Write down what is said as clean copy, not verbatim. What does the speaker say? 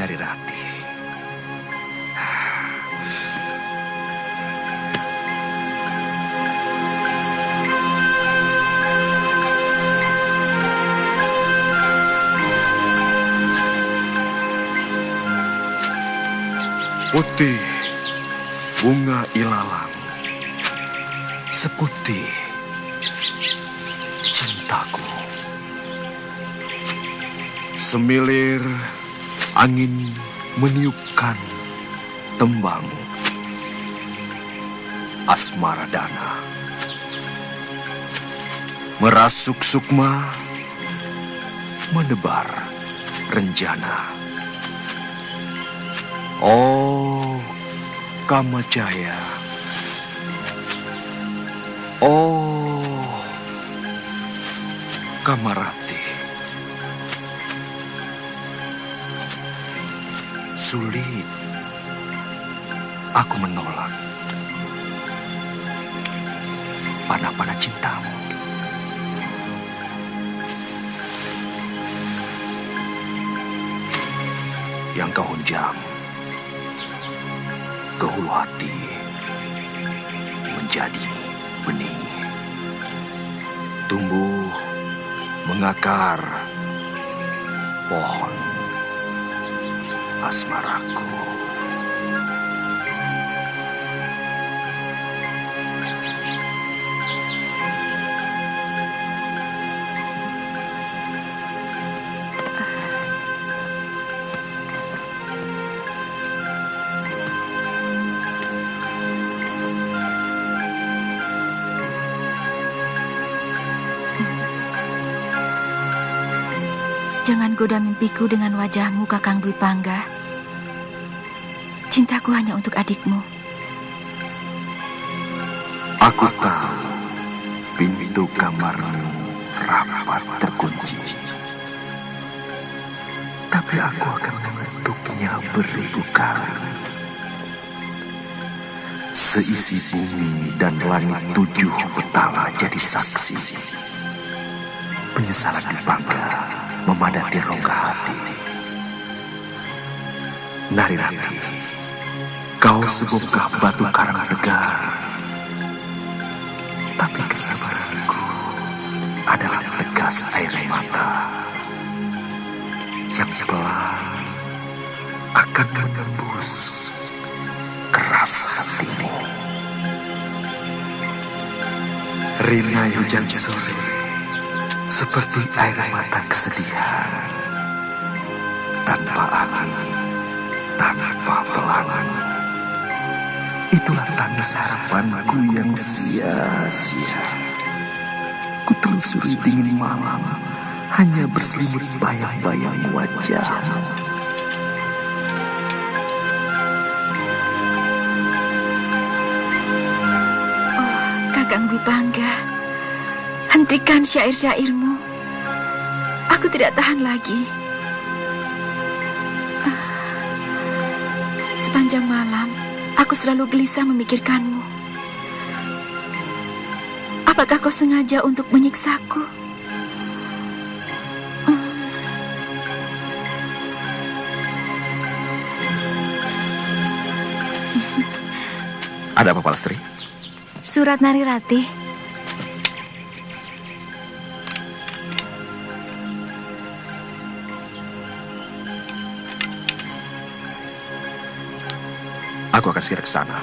Narirati. Putih bunga ilalang, seputih cintaku. Semilir angin meniupkan tembang asmara dana. Merasuk sukma, menebar renjana. Oh, Kamajaya. Oh, Kamarati. Sulit aku menolak panah-panah cintamu. Yang kau hunjam ke hulu hati menjadi benih, tumbuh mengakar pohon asmaraku. Jangan goda mimpiku dengan wajahmu, Kakang Dwi Pangga. Cintaku hanya untuk adikmu. Aku tahu pintu kamarmu rapat terkunci. Tapi aku akan mengetuknya beribu kali. Seisi bumi dan langit 7 petala jadi saksi. Penyesalan Dwi Pangga memadati rongga hati. Narirati, kau sebongkah batu karang tegar, tapi kesabaranku adalah tegas air mata yang pelan akan menembus keras hatimu. Rina hujan sore seperti air mata kesedihan, tanpa angin, tanpa pelangi. Itulah tangis harapanku yang sia-sia. Ku telusuri dingin malam, hanya berselimut bayang-bayang wajahmu. Oh, Kakang Dwi Pangga, hentikan syair-syairmu. Aku tidak tahan lagi. Sepanjang malam, aku selalu gelisah memikirkanmu. Apakah kau sengaja untuk menyiksaku? Ada apa, Palastri? Surat Narirati. Aku akan segera ke sana.